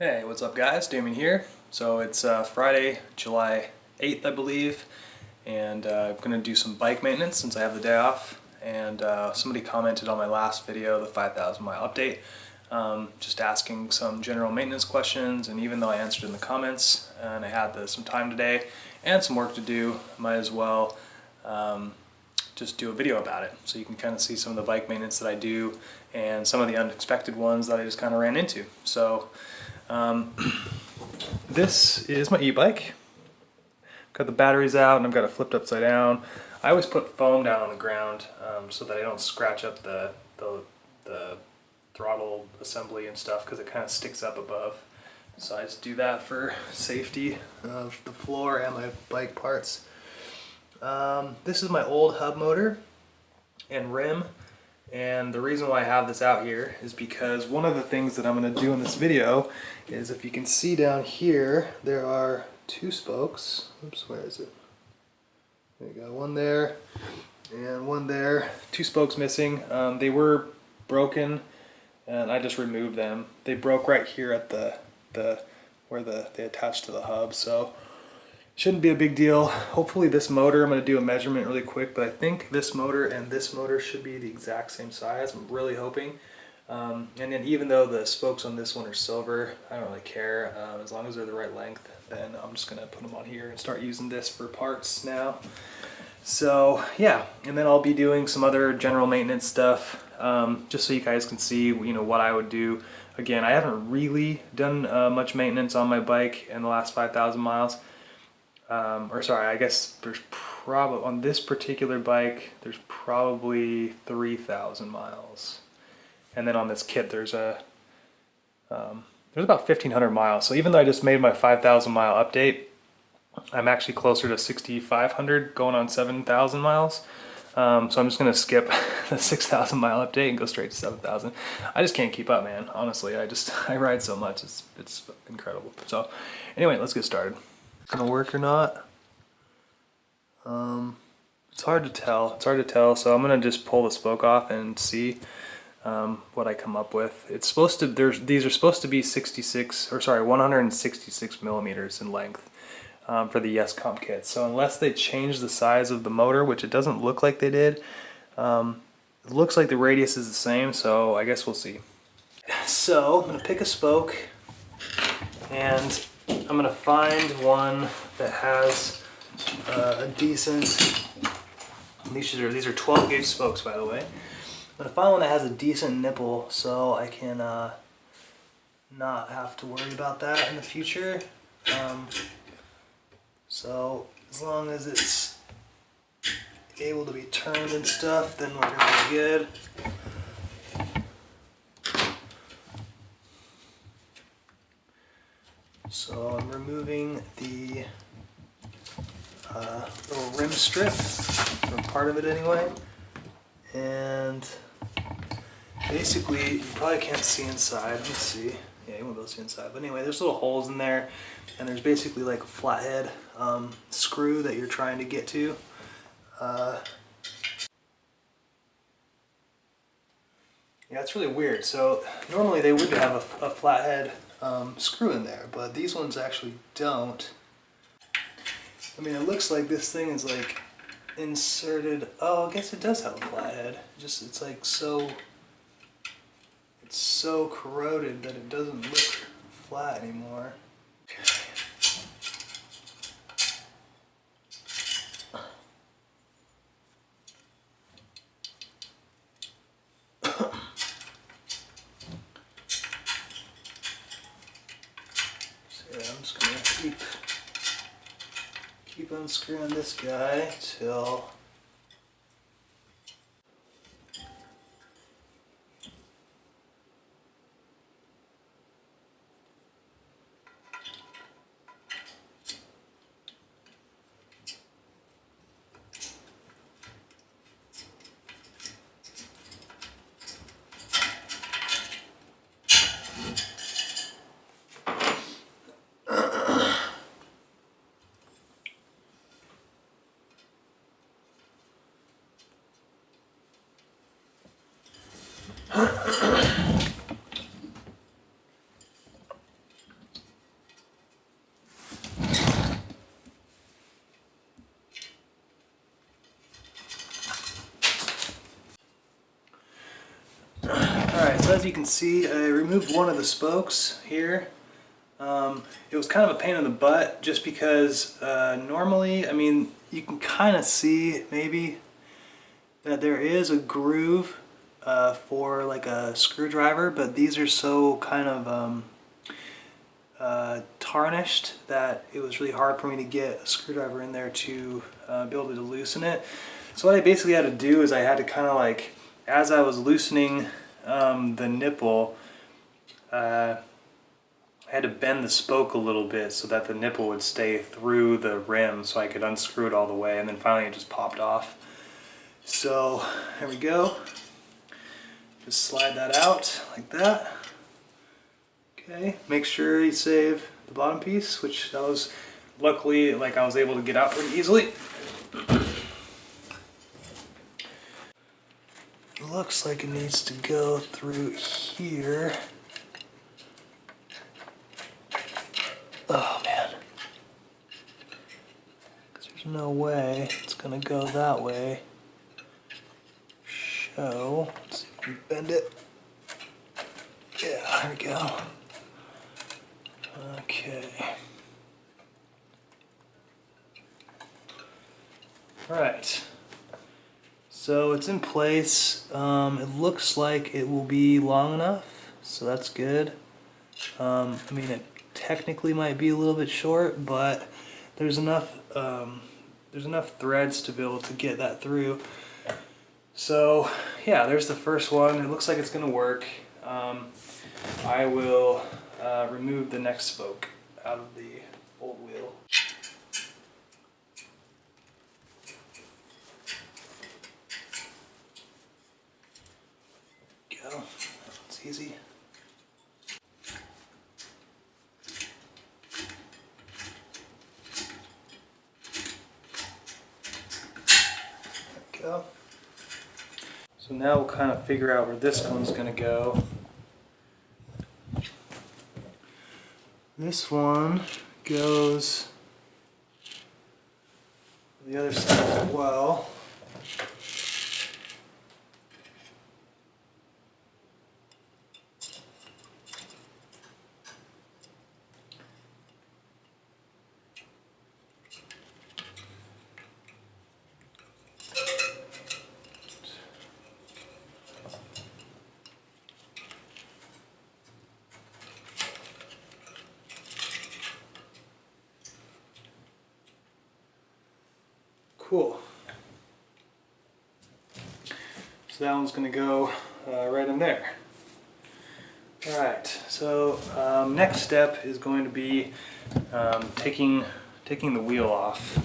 Hey, what's up guys? Damien here. So it's Friday, July 8th, I believe, and I'm going to do some bike maintenance since I have the day off. And somebody commented on my last video, the 5,000 mile update, just asking some general maintenance questions, and even though I answered in the comments and I had some time today and some work to do, might as well just do a video about it so you can kind of see some of the bike maintenance that I do and some of the unexpected ones that I just kind of ran into. So this is my e-bike. Got the batteries out and I've got it flipped upside down. I always put foam down on the ground so that I don't scratch up the throttle assembly and stuff because it kind of sticks up above. So I just do that for safety of the floor and my bike parts. This is my old hub motor and rim. And the reason why I have this out here is because one of the things that I'm going to do in this video is, if you can see down here, there are two spokes. Oops, where is it? There you go, one there and one there. Two spokes missing. They were broken and I just removed them. They broke right here at where they attach to the hub, so shouldn't be a big deal. Hopefully this motor, I'm going to do a measurement really quick, but I think this motor and this motor should be the exact same size. I'm really hoping. And then even though the spokes on this one are silver, I don't really care. As long as they're the right length, then I'm just going to put them on here and start using this for parts now. So yeah, and then I'll be doing some other general maintenance stuff, just so you guys can see, what I would do. Again, I haven't really done much maintenance on my bike in the last 5,000 miles. Or sorry, I guess there's probably, on this particular bike, there's probably 3,000 miles. And then on this kit, there's about 1,500 miles. So even though I just made my 5,000 mile update, I'm actually closer to 6,500 going on 7,000 miles. So I'm just going to skip the 6,000 mile update and go straight to 7,000. I just can't keep up, man. Honestly, I ride so much. It's incredible. So anyway, let's get started. Gonna work or not? It's hard to tell. So I'm gonna just pull the spoke off and see what I come up with. It's supposed to. These are supposed to be 166 millimeters in length for the YesComp kit. So unless they change the size of the motor, which it doesn't look like they did, it looks like the radius is the same. So I guess we'll see. So I'm gonna pick a spoke and I'm gonna find one that has a decent, these are 12 gauge spokes, by the way. I'm gonna find one that has a decent nipple so I can not have to worry about that in the future. So as long as it's able to be turned and stuff, then we're gonna be good. So I'm removing the little rim strip, or part of it anyway, and basically you probably can't see inside. Let me see. Yeah, you won't be able to see inside. But anyway, there's little holes in there, and there's basically like a flathead screw that you're trying to get to. Yeah, it's really weird. So normally they would have a flathead screw in there, but these ones actually don't. I mean, it looks like this thing is like inserted. Oh, I guess it does have a flathead. Just it's like it's so corroded that it doesn't look flat anymore. I'm just gonna keep unscrewing this guy till Alright, so as you can see, I removed one of the spokes here. It was kind of a pain in the butt just because normally, I mean, you can kind of see maybe that there is a groove for like a screwdriver, but these are so kind of tarnished that it was really hard for me to get a screwdriver in there to be able to loosen it. So what I basically had to do is I had to kind of like, as I was loosening the nipple, I had to bend the spoke a little bit so that the nipple would stay through the rim so I could unscrew it all the way, and then finally it just popped off. So there we go. Just slide that out like that. Okay, make sure you save the bottom piece, which that was luckily like I was able to get out pretty easily. Looks like it needs to go through here. Oh man. 'Cause there's no way it's gonna go that way. So, let's see if we can bend it. Yeah, there we go. Okay. Alright. So it's in place. It looks like it will be long enough, so that's good. I mean, it technically might be a little bit short, but there's enough threads to be able to get that through. So yeah, there's the first one. It looks like it's gonna work. I will remove the next spoke out of the old wheel. Go. It's easy. Go. So now we'll kind of figure out where this one's going to go. This one goes the other side as well. Cool. So that one's going to go right in there. Alright, so next step is going to be taking the wheel off.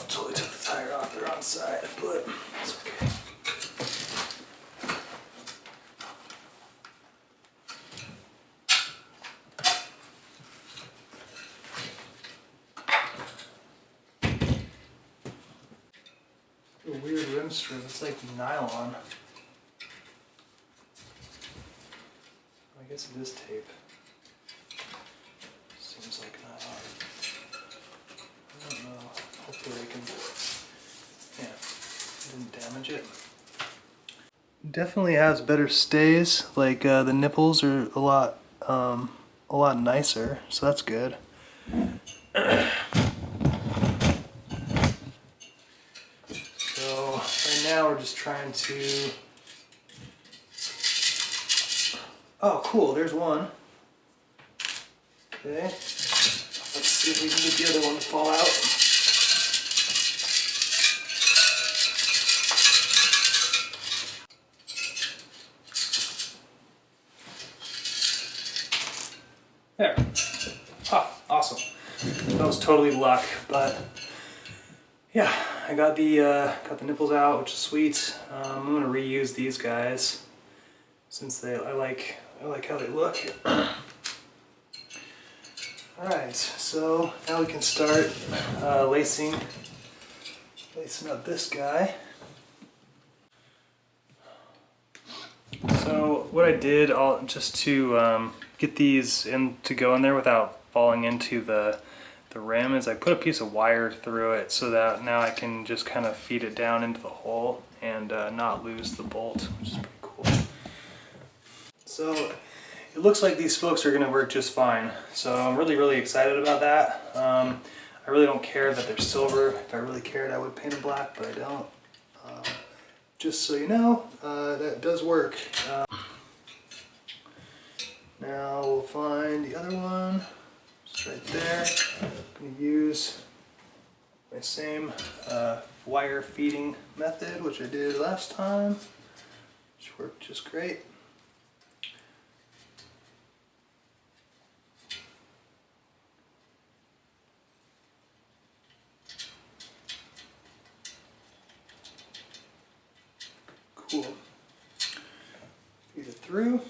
Totally took the tire off the wrong side, but it's okay. rim strip. It's like nylon. I guess it is tape. Seems like nylon. I don't know. Hopefully I can, yeah, didn't damage it. Definitely has better stays. Like the nipples are a lot nicer, so that's good. So right now we're just trying to. Oh, cool. There's one. Okay. Let's see if we can get the other one to fall out. There. Ah, awesome. That was totally luck, but yeah, I got the nipples out, which is sweet. I'm gonna reuse these guys since I like how they look. All right, so now we can start lacing up this guy. So what I did, just to get these to go in there without falling into the rim, is I put a piece of wire through it so that now I can just kind of feed it down into the hole and not lose the bolt, which is pretty cool. So it looks like these spokes are going to work just fine. So I'm really excited about that. I really don't care that they're silver. If I really cared, I would paint them black, but I don't. Just so you know, that does work. Now we'll find the other one. It's right there. I'm going to use my same wire feeding method, which I did last time, which worked just great. Cool. Feed it through.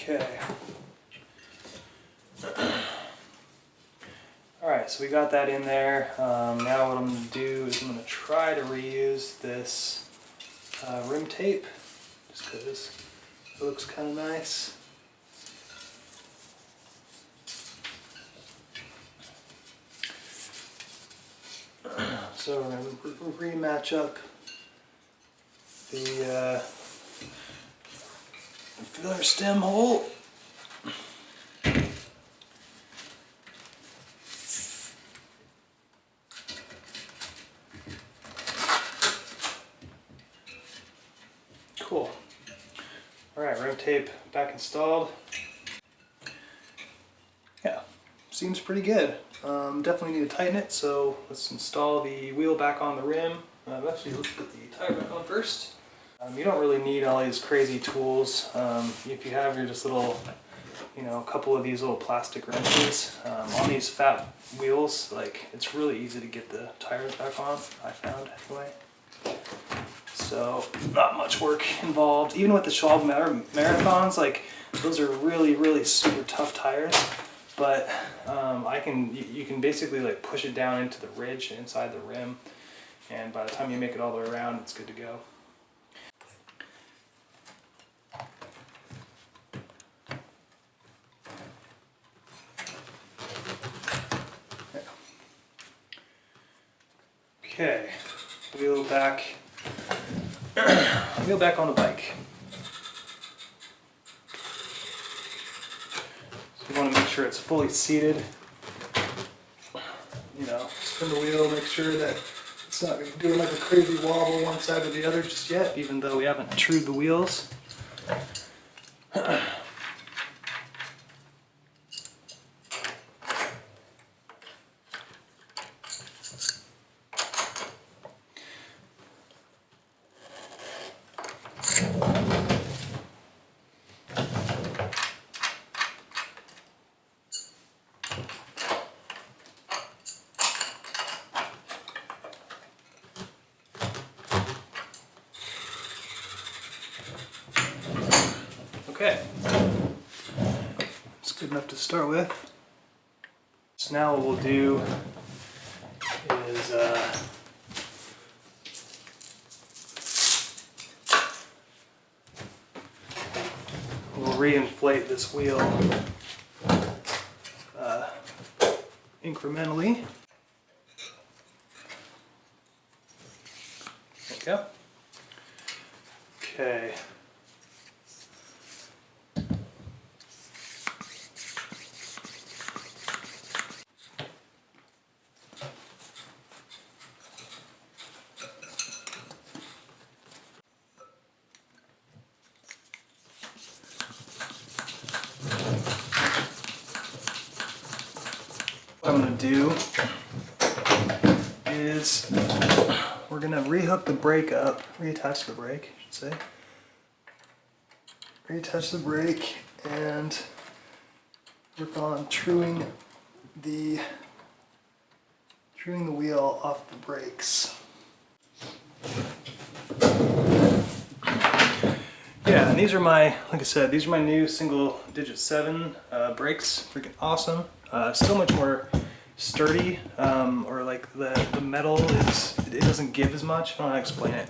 Okay. Alright, so we got that in there. Now what I'm going to do is I'm going to try to reuse this rim tape, just because it looks kind of nice. So we're going to rematch up the filler stem hole. Cool. Alright, rim tape back installed. Yeah, seems pretty good. Definitely need to tighten it, so let's install the wheel back on the rim. Actually, let's put the tire back on first. You don't really need all these crazy tools. If you have your just little, a couple of these little plastic wrenches on these fat wheels, like it's really easy to get the tires back on, I found anyway. So not much work involved. Even with the Schwalbe Marathons, like those are really super tough tires. But you can basically like push it down into the ridge inside the rim, and by the time you make it all the way around, it's good to go. Okay, wheel back on the bike. So you want to make sure it's fully seated. Spin the wheel, make sure that it's not doing like a crazy wobble one side or the other just yet, even though we haven't trued the wheels. good enough to start with. So now what we'll do is we'll reinflate this wheel incrementally. There we go. Okay. What I'm going to do is we're going to rehook the brake up, reattach the brake, I should say. Reattach the brake and work on truing the wheel off the brakes. Yeah, and these are my, like I said, these are my new single digit 7 brakes. Freaking awesome. Still much more sturdy, or like the metal is, it doesn't give as much. I don't know how to explain it.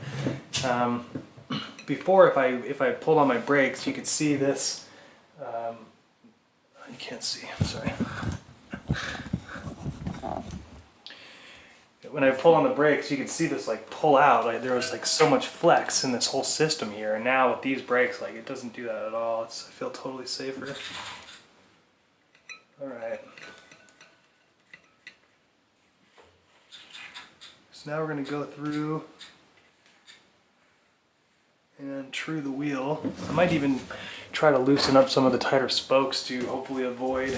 Before, if I pulled on my brakes, you could see this. You can't see. I'm sorry. When I pull on the brakes, you could see this like pull out. Like there was like so much flex in this whole system here, and now with these brakes, like it doesn't do that at all. I feel totally safer. All right. So now we're going to go through and true the wheel. I might even try to loosen up some of the tighter spokes to hopefully avoid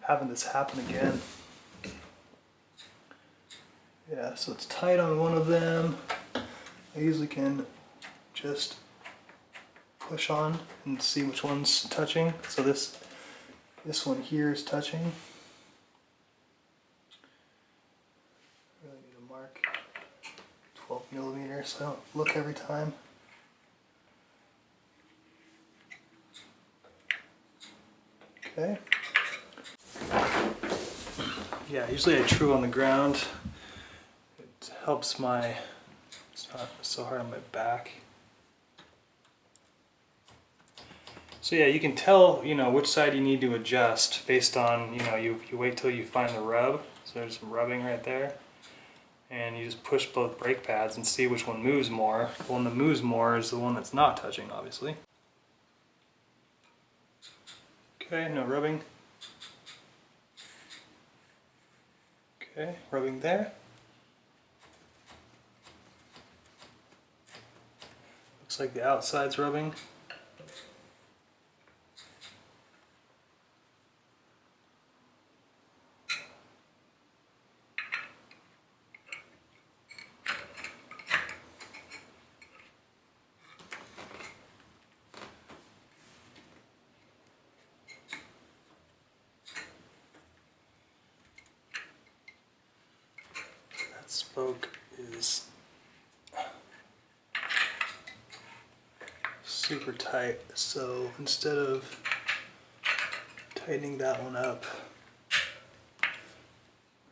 having this happen again. Yeah, so it's tight on one of them. I usually can just push on and see which one's touching. So this one here is touching. Really need to mark 12 millimeters so I don't look every time. Okay. Yeah, usually I true on the ground. It helps it's not so hard on my back. So yeah, you can tell, which side you need to adjust based on, you wait till you find the rub. So there's some rubbing right there. And you just push both brake pads and see which one moves more. The one that moves more is the one that's not touching, obviously. Okay, no rubbing. Okay, rubbing there. Looks like the outside's rubbing. Spoke is super tight, so instead of tightening that one up, I'm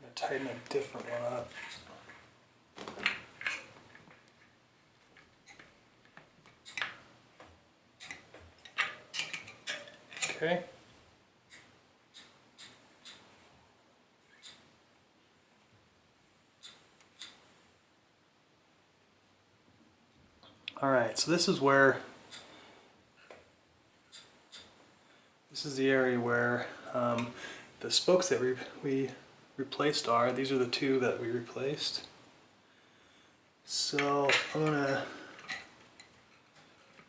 going to tighten a different one up. Okay. Alright, so this is the area where the spokes that we replaced are. These are the two that we replaced. So I'm going to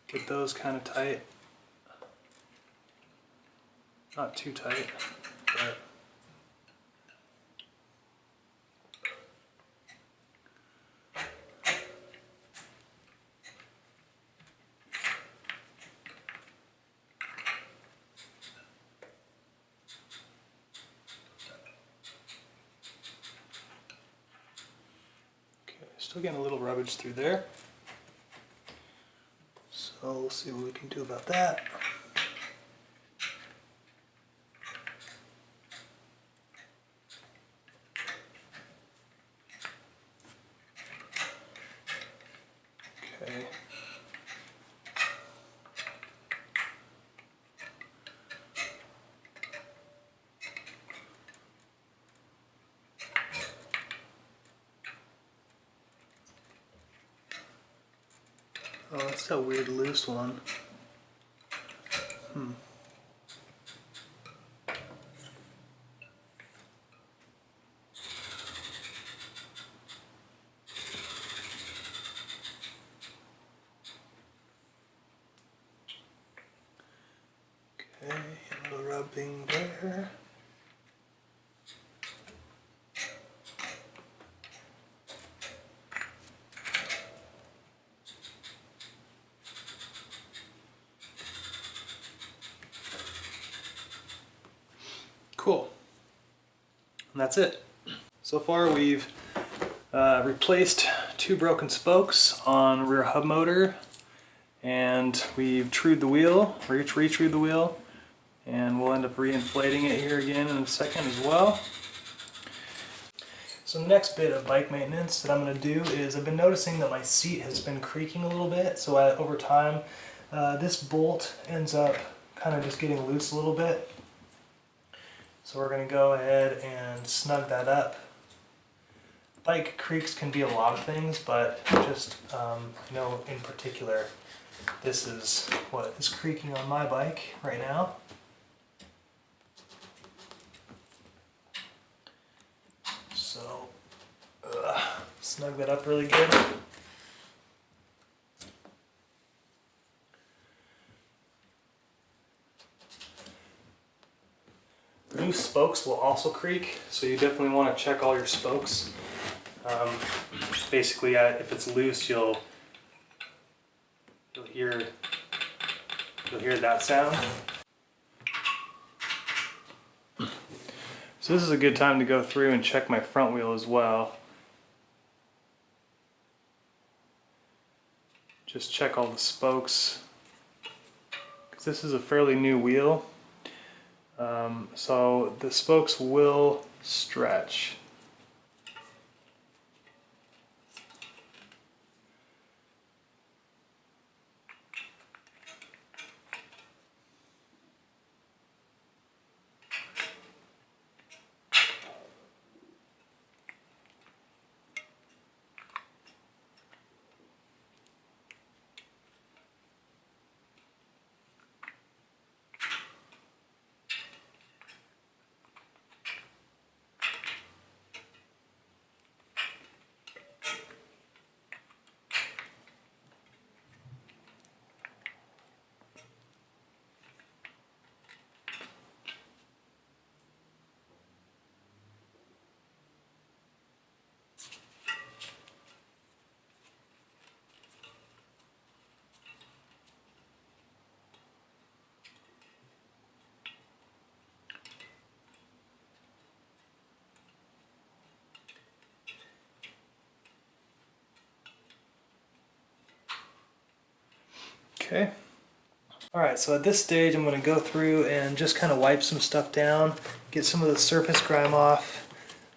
get those kind of tight. Not too tight, but still getting a little rubbage through there. So we'll see what we can do about that. What's that weird loose one? Okay, a little rubbing there. Cool. And that's it. So far we've replaced 2 broken spokes on rear hub motor, and we've trued the wheel, retrued the wheel, and we'll end up re-inflating it here again in a second as well. So the next bit of bike maintenance that I'm going to do is I've been noticing that my seat has been creaking a little bit, so over time this bolt ends up kind of just getting loose a little bit. So we're going to go ahead and snug that up. Bike creaks can be a lot of things, but just in particular, this is what is creaking on my bike right now. So snug that up really good. Loose spokes will also creak, so you definitely want to check all your spokes. Basically, if it's loose, you'll hear that sound. So this is a good time to go through and check my front wheel as well. Just check all the spokes, because this is a fairly new wheel. So the spokes will stretch. Okay. Alright, so at this stage I'm going to go through and just kind of wipe some stuff down, get some of the surface grime off,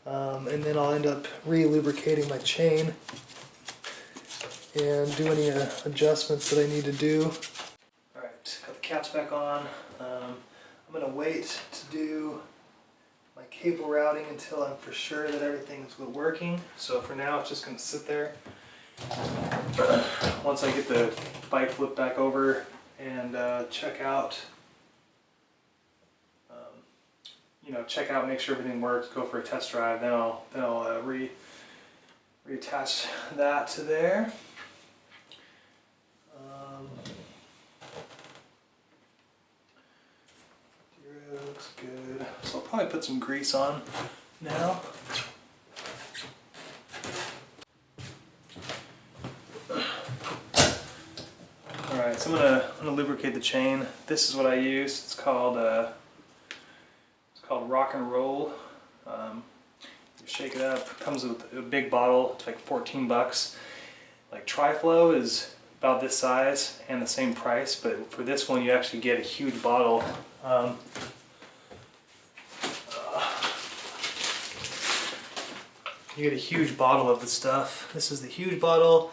and then I'll end up re-lubricating my chain and do any adjustments that I need to do. Alright, got the caps back on. I'm going to wait to do my cable routing until I'm for sure that everything's working. So for now it's just going to sit there. Once I get the bike flipped back over and check out, make sure everything works, go for a test drive, then I'll reattach that to there. Looks good. So I'll probably put some grease on now. Alright, so I'm gonna lubricate the chain. This is what I use. It's called Rock and Roll. You shake it up. It comes with a big bottle. It's like 14 bucks. Like Tri-Flow is about this size and the same price, but for this one you actually get a huge bottle. You get a huge bottle of the stuff. This is the huge bottle.